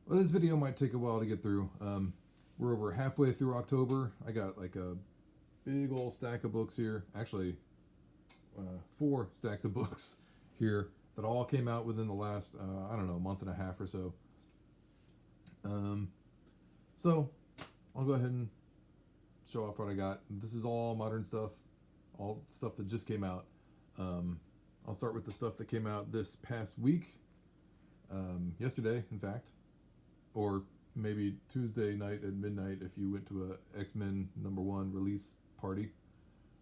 Well, this video might take a while to get through. We're over halfway through October. I got like a big old stack of books here. Actually, 4 stacks of books here that all came out within the last, I don't know, month and a half or so. Um, so I'll go ahead and show off what I got. This is all modern stuff, all stuff that just came out. I'll start with the stuff that came out this past week, yesterday, in fact, or maybe Tuesday night at midnight if you went to a X-Men #1 release party,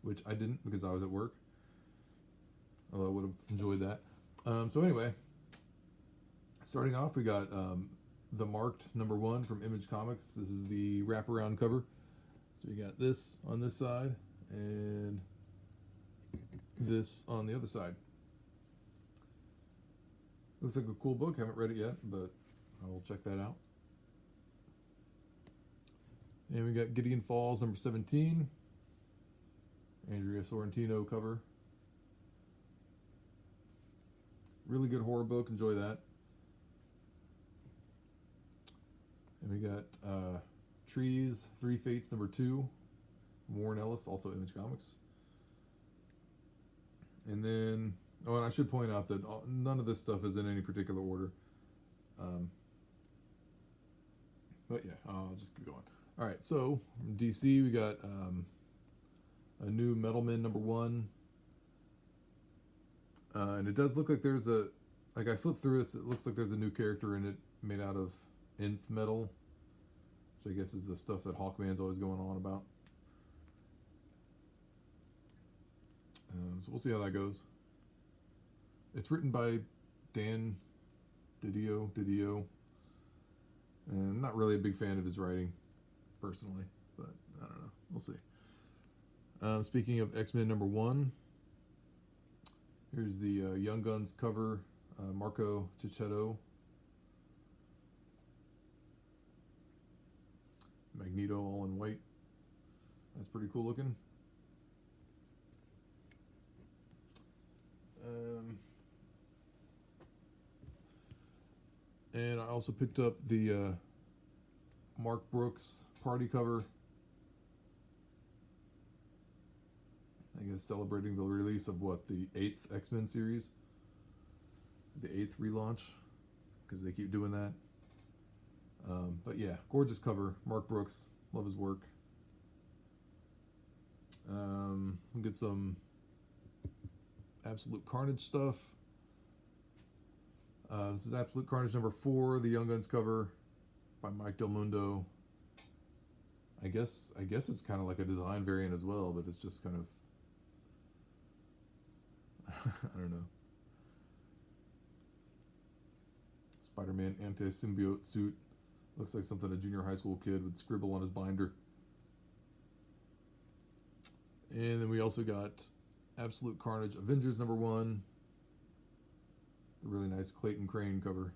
which I didn't because I was at work. Although I would have enjoyed that. So anyway, starting off, we got the Marked #1 from Image Comics. This is the wraparound cover. So you got this on this side and this on the other side. Looks like a cool book. Haven't read it yet, but I will check that out. And we got Gideon Falls #17. Andrea Sorrentino cover. Really good horror book. Enjoy that. And we got Trees, Three Fates #2. Warren Ellis, also Image Comics. And then, oh, and I should point out that none of this stuff is in any particular order. But yeah, I'll just keep going. All right, so from DC, we got a new Metal Men #1. And it does look like there's a, like I flipped through this, it looks like there's a new character in it made out of nth metal, which I guess is the stuff that Hawkman's always going on about. So we'll see how that goes. It's written by Dan Didio, and I'm not really a big fan of his writing, personally, but I don't know. We'll see. Speaking of X-Men #1, here's the Young Guns cover, Marco Cicchetto. Magneto all in white. That's pretty cool looking. And I also picked up the Mark Brooks party cover. I guess celebrating the release of what, the 8th X-Men series? The 8th relaunch, because they keep doing that. But yeah, gorgeous cover. Mark Brooks, love his work. We'll get some Absolute Carnage stuff. This is Absolute Carnage #4, the Young Guns cover by Mike Del Mundo. I guess it's kind of like a design variant as well, but it's just kind of I don't know. Spider-Man anti-symbiote suit. Looks like something a junior high school kid would scribble on his binder. And then we also got Absolute Carnage Avengers #1. The really nice Clayton Crane cover.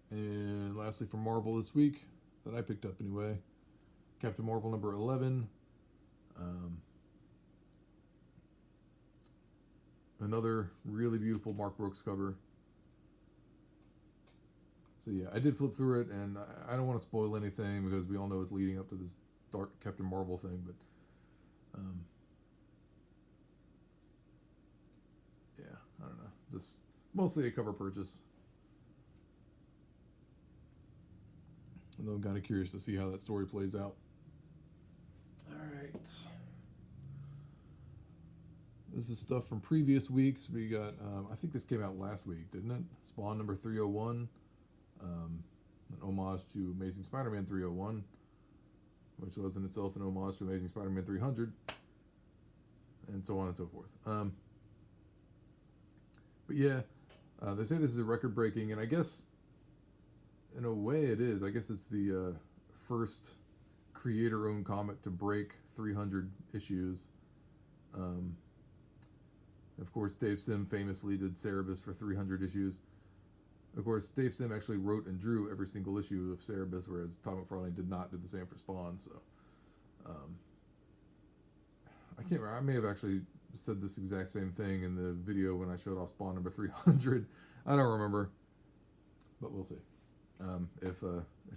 And lastly, from Marvel this week, that I picked up anyway, Captain Marvel #11. Another really beautiful Mark Brooks cover. So yeah, I did flip through it, and I don't want to spoil anything because we all know it's leading up to this dark Captain Marvel thing, but yeah, I don't know. Just mostly a cover purchase. Although I'm kind of curious to see how that story plays out. Alright. This is stuff from previous weeks. We got, I think this came out last week, didn't it? Spawn #301. An homage to Amazing Spider-Man 301, which was in itself an homage to Amazing Spider-Man 300, and so on and so forth. But yeah, they say this is a record-breaking, and I guess in a way it is. I guess it's the first creator-owned comic to break 300 issues. Of course, Dave Sim famously did Cerebus for 300 issues. Of course, Dave Sim actually wrote and drew every single issue of Cerebus, whereas Todd McFarlane did not do the same for Spawn. So, I can't remember. I may have actually said this exact same thing in the video when I showed off Spawn number 300. I don't remember, but we'll see. If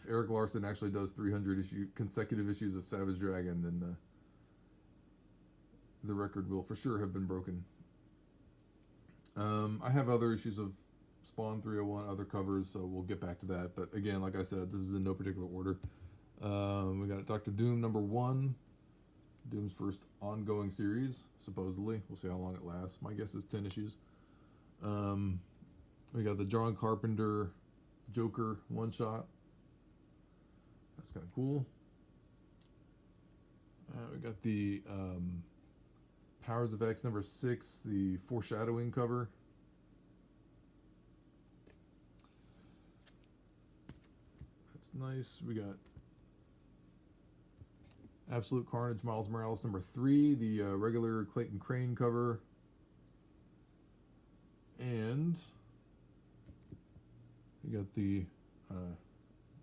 Eric Larson actually does 300 consecutive issues of Savage Dragon, then the record will for sure have been broken. I have other issues of Spawn 301, other covers, so we'll get back to that. But again, like I said, this is in no particular order. We got Doctor Doom number 1, Doom's first ongoing series, supposedly. We'll see how long it lasts. My guess is 10 issues. We got the John Carpenter Joker one-shot. That's kind of cool. We got the Powers of X number 6, the foreshadowing cover. That's nice. We got Absolute Carnage Miles Morales number 3, the regular Clayton Crane cover. And you got the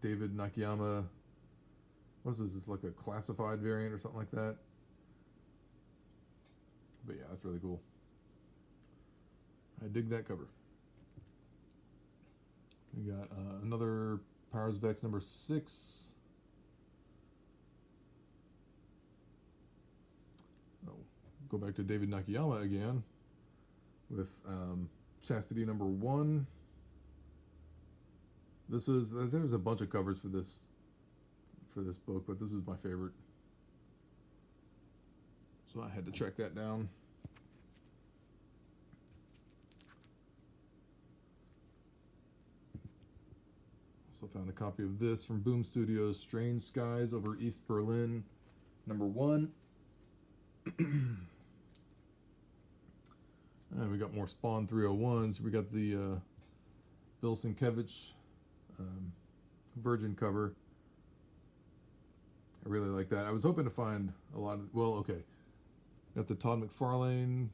David Nakayama, what was this, like a classified variant or something like that? But yeah, that's really cool. I dig that cover. We got another Powers of X number 6. Oh, go back to David Nakayama again with Chastity number 1. There's a bunch of covers for this book, but this is my favorite. So I had to track that down. Also found a copy of this from Boom Studios, Strange Skies Over East Berlin, number 1. And we got more Spawn 301s. We got the Bill Sienkiewicz Virgin cover. I really like that. I was hoping to find a lot of, got the Todd McFarlane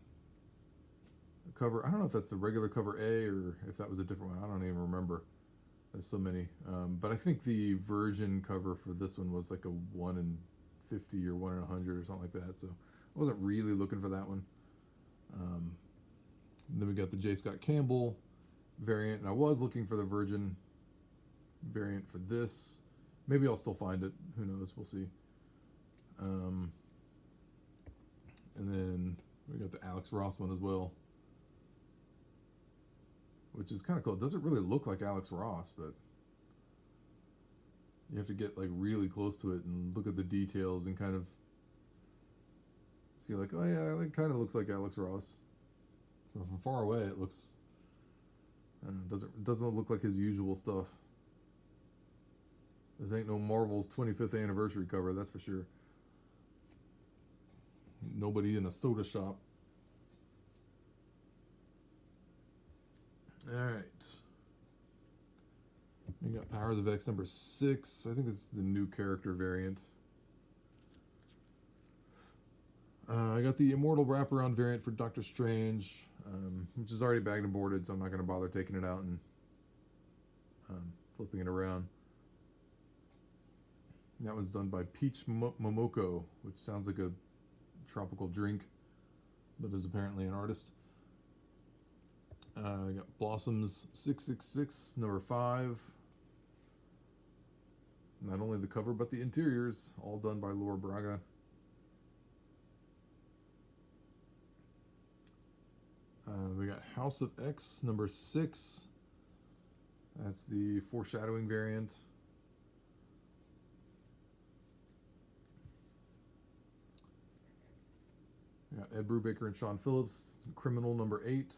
cover. I don't know if that's the regular cover A or if that was a different one. I don't even remember. There's so many. But I think the version cover for this one was like a 1 in 50 or 1 in 100 or something like that. So I wasn't really looking for that one. Then we got the J. Scott Campbell variant, and I was looking for the Virgin variant for this. Maybe I'll still find it. Who knows? We'll see. And then we got the Alex Ross one as well, which is kind of cool. It doesn't really look like Alex Ross, but you have to get like really close to it and look at the details and kind of see like, oh yeah, it kind of looks like Alex Ross. So from far away, it looks, I don't know, it doesn't look like his usual stuff. This ain't no Marvel's 25th anniversary cover, that's for sure. Nobody in a soda shop. Alright. We got Powers of X number 6. I think it's the new character variant. I got the Immortal Wraparound variant for Doctor Strange, which is already bagged and boarded, so I'm not going to bother taking it out and flipping it around. And that was done by Peach Momoko, which sounds like a tropical drink, but is apparently an artist. I got Blossoms 666, number 5. Not only the cover, but the interiors, all done by Laura Braga. We got House of X, number 6. That's the foreshadowing variant. We got Ed Brubaker and Sean Phillips, Criminal number 8.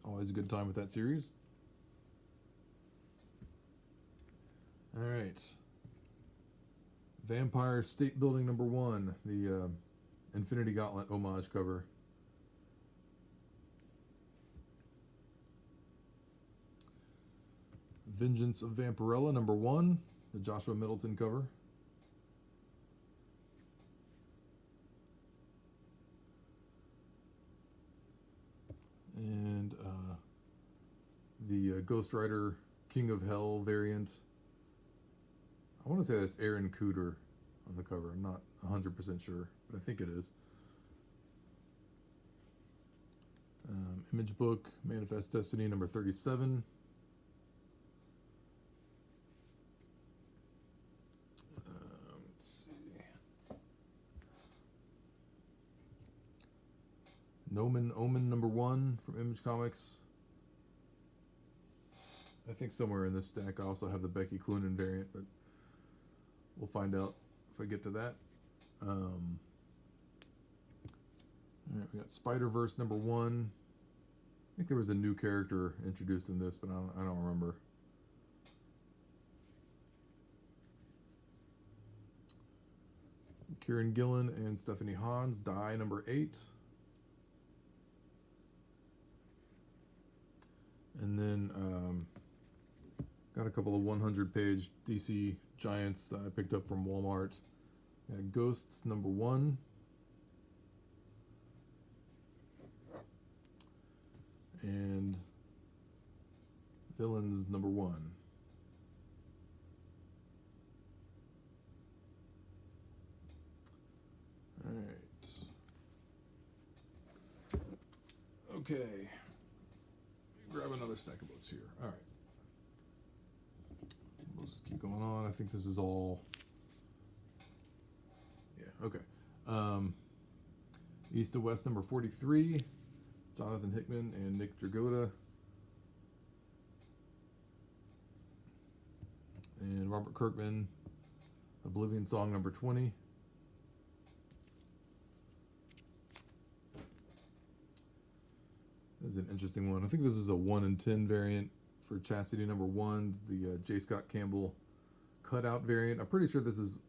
Always a good time with that series. Alright. Vampire State Building number 1, the Infinity Gauntlet homage cover. Vengeance of Vampirella number 1, the Joshua Middleton cover. And the Ghost Rider King of Hell variant. I want to say that's Aaron Cooter on the cover. I'm not 100% sure. but I think it is. Image book, Manifest Destiny number 37. Let's see. Nomen Omen number 1 from Image Comics. I think somewhere in this stack I also have the Becky Cloonan variant, but we'll find out if I get to that. All right, we got Spider-Verse number 1. I think there was a new character introduced in this, but I don't remember. Kieran Gillen and Stephanie Hans, Die number 8. And then got a couple of 100-page DC Giants that I picked up from Walmart. Got Ghosts number 1. And Villains number 1. All right. Okay. Grab another stack of books here. All right. We'll just keep going on. I think this is all. Yeah. Okay. East to West number 43. Jonathan Hickman and Nick Dragotta. And Robert Kirkman, Oblivion Song number 20. This is an interesting one. I think this is a 1 in 10 variant for Chastity number 1. The J. Scott Campbell cutout variant. I'm pretty sure this is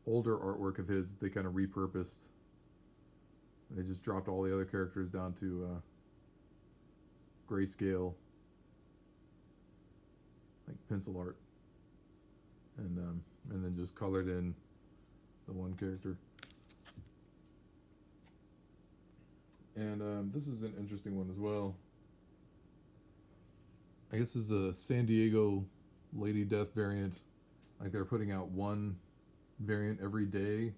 older artwork of his. They kind of repurposed. They just dropped all the other characters down to grayscale, like pencil art, and then just colored in the one character. And this is an interesting one as well. I guess this is a San Diego Lady Death variant. Like they're putting out one variant every day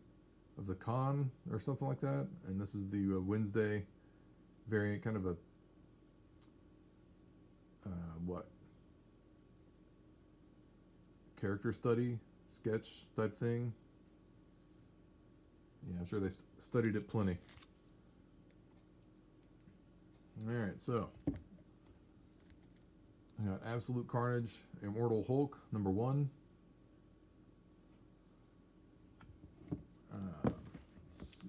of the con or something like that. And this is the Wednesday variant, kind of a character study sketch type thing. Yeah, I'm sure they studied it plenty. Alright, so I got Absolute Carnage, Immortal Hulk, number 1. Let's see.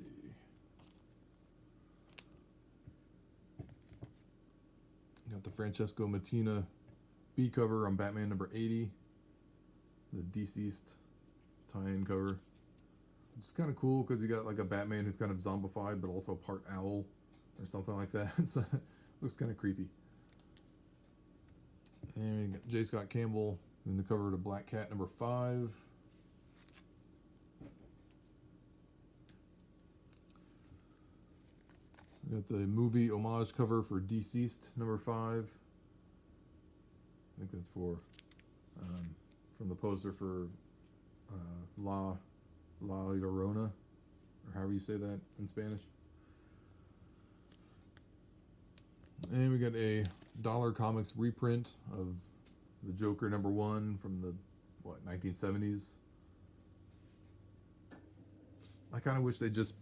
Got the Francesco Mattina B cover on Batman number 80. The Deceased tie-in cover. It's kind of cool because you got like a Batman who's kind of zombified but also part owl or something like that. So it looks kind of creepy. And we got J. Scott Campbell in the cover to Black Cat number 5. We got the movie homage cover for Deceased number 5. I think that's for from the poster for La Llorona, or however you say that in Spanish. And we got a Dollar Comics reprint of the Joker number 1 from the 1970s. I kind of wish they just,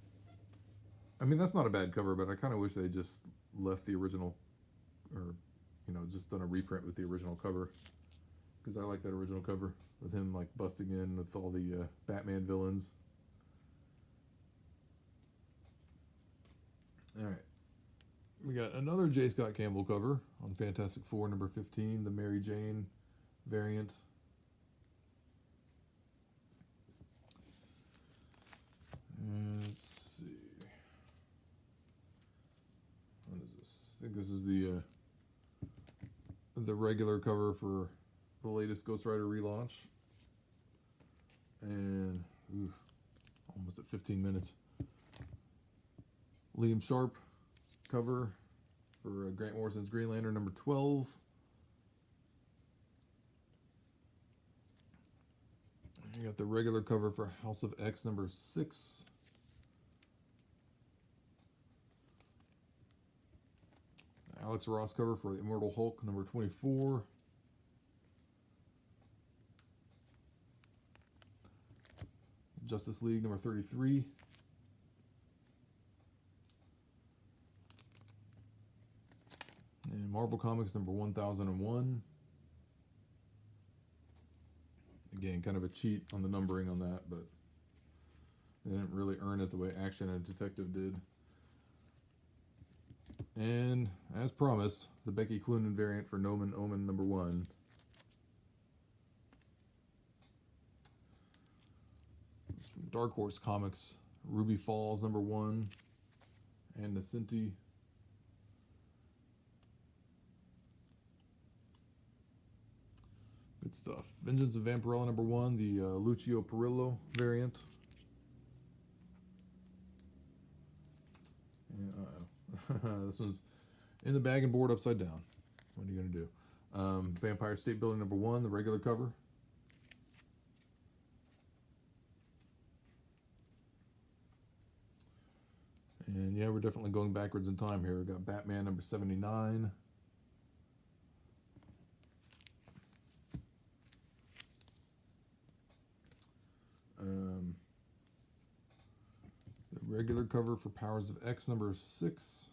I mean, that's not a bad cover, but I kind of wish they just left the original, or just done a reprint with the original cover, because I like that original cover with him like busting in with all the Batman villains. All right. We got another J. Scott Campbell cover on Fantastic Four number 15, the Mary Jane variant. Let's see. What is this? I think this is the regular cover for the latest Ghost Rider relaunch. And almost at 15 minutes. Liam Sharp cover for Grant Morrison's Green Lantern number 12. We got the regular cover for House of X number 6. Alex Ross cover for the Immortal Hulk number 24. Justice League number 33. And Marvel Comics number 1001. Again, kind of a cheat on the numbering on that, but they didn't really earn it the way Action and Detective did. And, as promised, the Becky Cloonan variant for Nomen Omen number 1. This is from Dark Horse Comics, Ruby Falls number 1, and Nacinti. Good stuff. Vengeance of Vampirella number 1, the Lucio Perillo variant. And, this one's in the bag and board upside down. What are you going to do? Vampire State Building number 1, the regular cover. And yeah, we're definitely going backwards in time here. We've got Batman number 79. The regular cover for Powers of X number 6.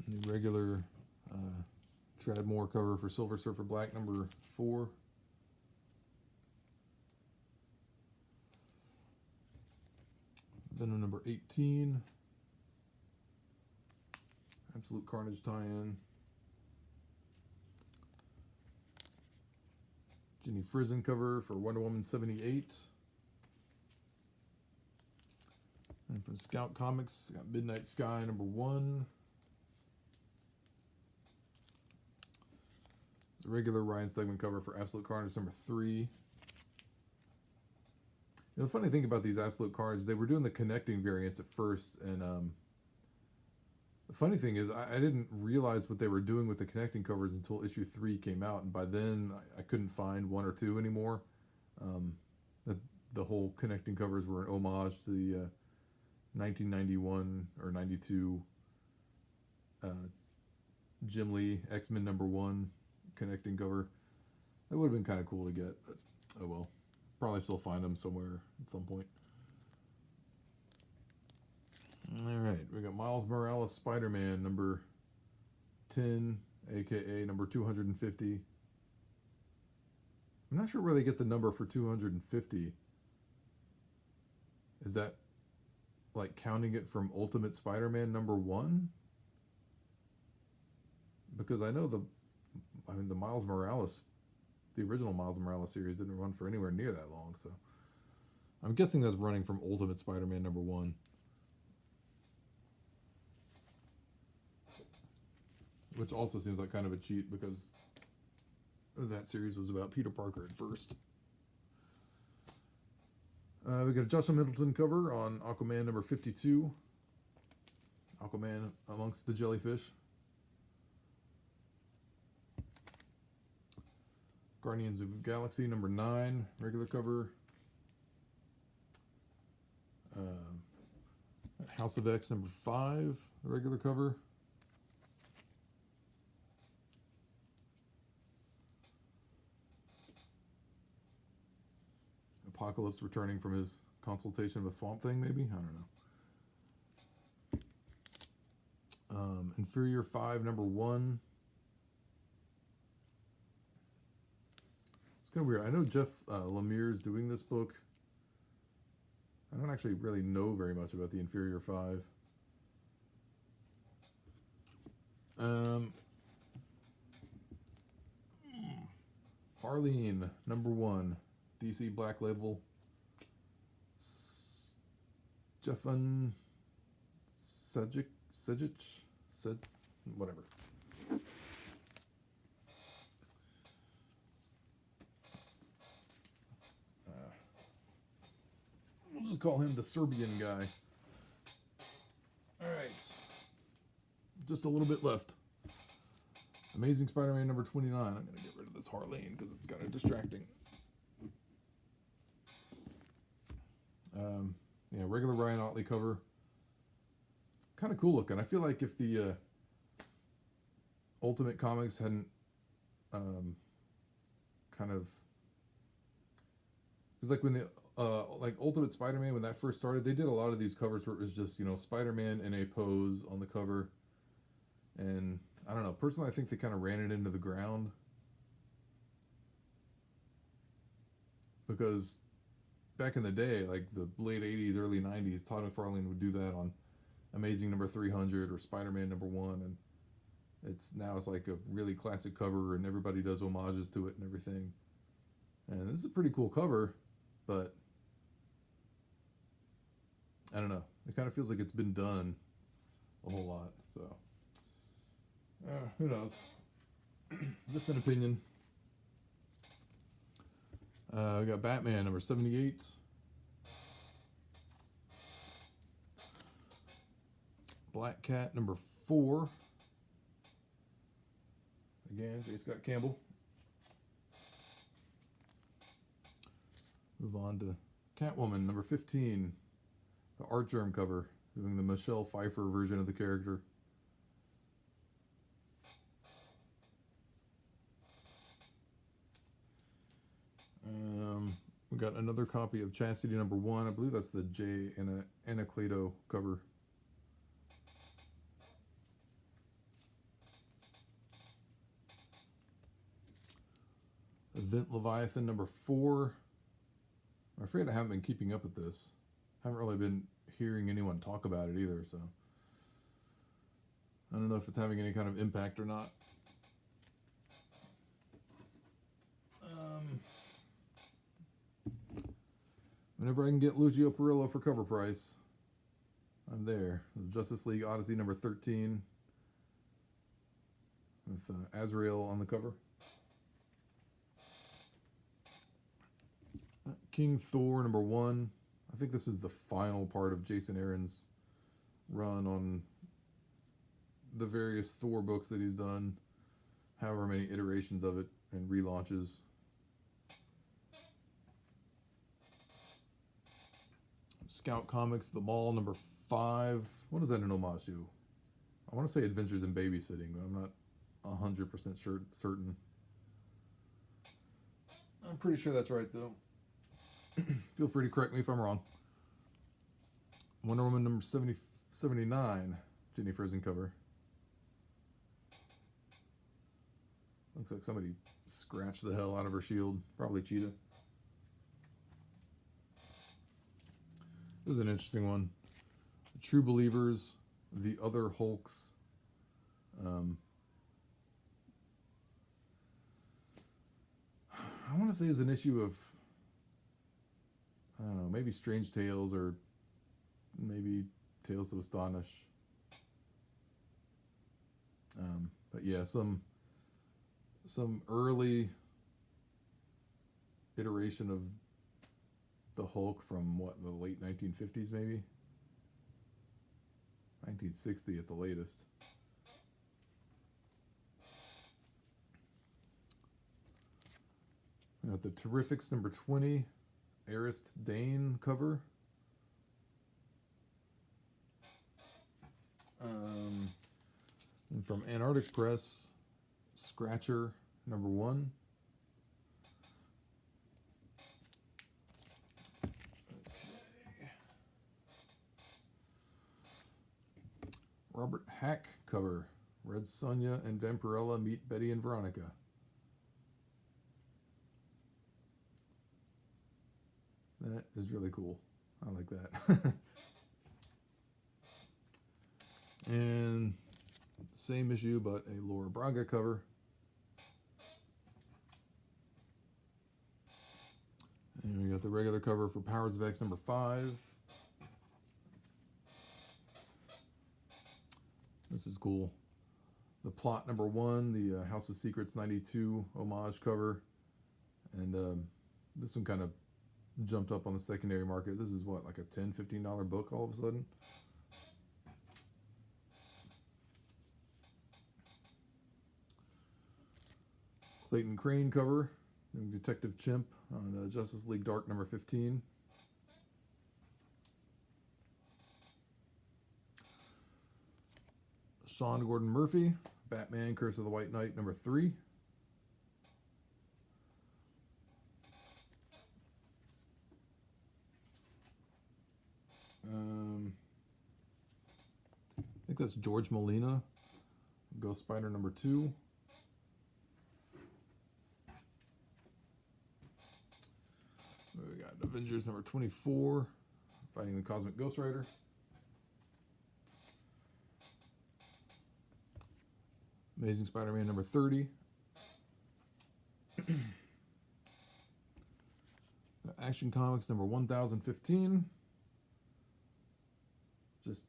And the regular Tradmore cover for Silver Surfer Black number 4. Venom number 18. Absolute Carnage tie-in. Jenny Frison cover for Wonder Woman 78. And from Scout Comics, got Midnight Sky number 1. The regular Ryan Stegman cover for Absolute Carnage number 3. You know, the funny thing about these Absolute Carnage, they were doing the connecting variants at first, and the funny thing is, I didn't realize what they were doing with the connecting covers until issue 3 came out, and by then I couldn't find 1 or 2 anymore. The whole connecting covers were an homage to the 1991 or 92 Jim Lee X-Men number 1 connecting cover. That would have been kind of cool to get, but oh well. Probably still find them somewhere at some point. Alright, we got Miles Morales Spider-Man number 10, aka number 250. I'm not sure where they get the number for 250. Is that like counting it from Ultimate Spider-Man number 1? Because I know the Miles Morales, the original Miles Morales series didn't run for anywhere near that long, so I'm guessing that's running from Ultimate Spider-Man number 1. Which also seems like kind of a cheat because that series was about Peter Parker at first. We got a Joshua Middleton cover on Aquaman number 52. Aquaman amongst the jellyfish. Guardians of the Galaxy number 9, regular cover. House of X number 5, regular cover. Apocalypse returning from his consultation with Swamp Thing, maybe? I don't know. Inferior 5, number 1. It's kind of weird. I know Jeff Lemire is doing this book. I don't actually really know very much about the Inferior 5. Harleen, number 1. DC Black Label. Stefan Sejic, whatever. We'll just call him the Serbian guy. All right, just a little bit left. Amazing Spider-Man number 29. I'm going to get rid of this Harleen because it's kind of distracting. Yeah, regular Ryan Ottley cover. Kind of cool looking. I feel like if the Ultimate Comics hadn't kind of... It's like when the like Ultimate Spider-Man, when that first started, they did a lot of these covers where it was just, you know, Spider-Man in a pose on the cover. And I don't know, personally I think they kind of ran it into the ground. Because back in the day, like the late 80s, early 90s, Todd McFarlane would do that on Amazing number 300 or Spider-Man number 1, and it's like a really classic cover, and everybody does homages to it and everything. And this is a pretty cool cover, but I don't know. It kind of feels like it's been done a whole lot. So who knows? Just an opinion. We got Batman number 78. Black Cat number 4. Again, J. Scott Campbell. Move on to Catwoman number 15. The Artgerm cover, doing the Michelle Pfeiffer version of the character. We got another copy of Chastity number 1. I believe that's the J and Anacleto cover. Event Leviathan number 4. I'm afraid I haven't been keeping up with this. Haven't really been hearing anyone talk about it either, so I don't know if it's having any kind of impact or not. Whenever I can get Lucio Perillo for cover price, I'm there. Justice League Odyssey number 13 with Azrael on the cover. King Thor number 1. I think this is the final part of Jason Aaron's run on the various Thor books that he's done, however many iterations of it and relaunches. Scout Comics, The Mall number 5. What is that an homage to? I want to say Adventures in Babysitting, but I'm not 100% certain. I'm pretty sure that's right, though. Feel free to correct me if I'm wrong. Wonder Woman number 79, Jenny Frison cover. Looks like somebody scratched the hell out of her shield. Probably Cheetah. This is an interesting one. The True Believers, The Other Hulks. I want to say it's an issue of, I don't know, maybe Strange Tales or maybe Tales to Astonish. But yeah, some early iteration of the Hulk from what, the late 1950s maybe? 1960 at the latest. We got the Terrifics number 20, Arist Dane cover. And from Antarctic Press, Scratcher number 1. Robert Hack cover, Red Sonja and Vampirella meet Betty and Veronica. That is really cool. I like that. And same issue, but a Laura Braga cover. And we got the regular cover for Powers of X number 5. This is cool. The Plot number 1, the House of Secrets 92 homage cover. And this one kind of jumped up on the secondary market. This is what, like a $10, $15 book all of a sudden? Clayton Crane cover, doing Detective Chimp on Justice League Dark number 15. Sean Gordon Murphy, Batman Curse of the White Knight number 3. I think that's George Molina, Ghost Spider number 2. We got Avengers number 24, fighting the Cosmic Ghost Rider. Amazing Spider-Man number 30. Action Comics number 1015. Just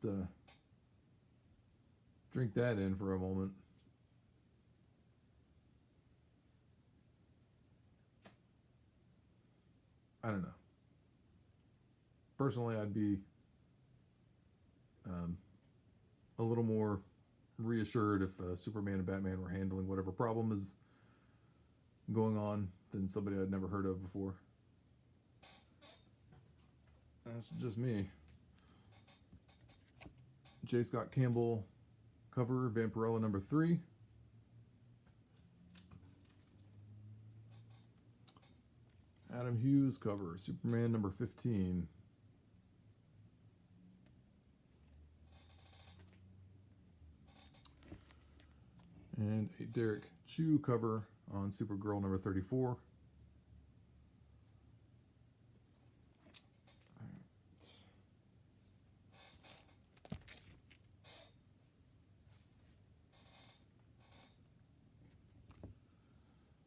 drink that in for a moment. I don't know. Personally, I'd be a little more reassured if Superman and Batman were handling whatever problem is going on than somebody I'd never heard of before. That's just me. J. Scott Campbell cover, Vampirella number 3. Adam Hughes cover, Superman number 15. And a Derek Chu cover on Supergirl number 34.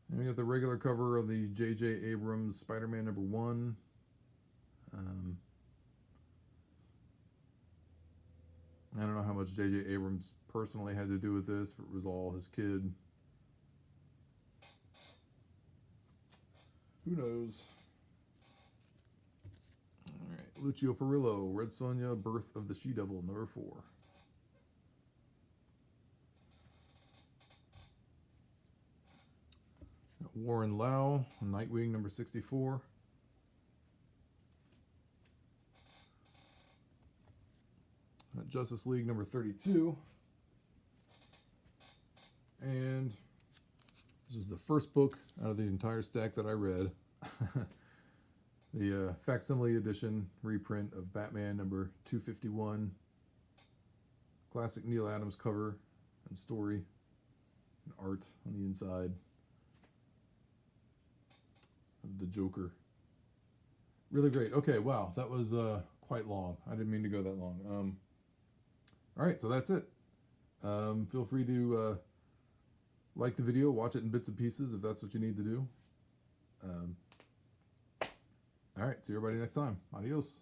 And we got the regular cover of the J.J. Abrams Spider-Man number 1. I don't know how much J.J. Abrams personally had to do with this, if it was all his kid. Who knows? Alright, Lucio Perillo, Red Sonja, Birth of the She-Devil, number 4. Warren Lau, Nightwing, number 64. Justice League, number 32. And this is the first book out of the entire stack that I read. The facsimile edition reprint of Batman number 251. Classic Neil Adams cover and story and art on the inside of the Joker. Really great. Okay, wow, that was quite long. I didn't mean to go that long. All right, so that's it. Feel free to like the video, watch it in bits and pieces if that's what you need to do. All right, see everybody next time. Adios.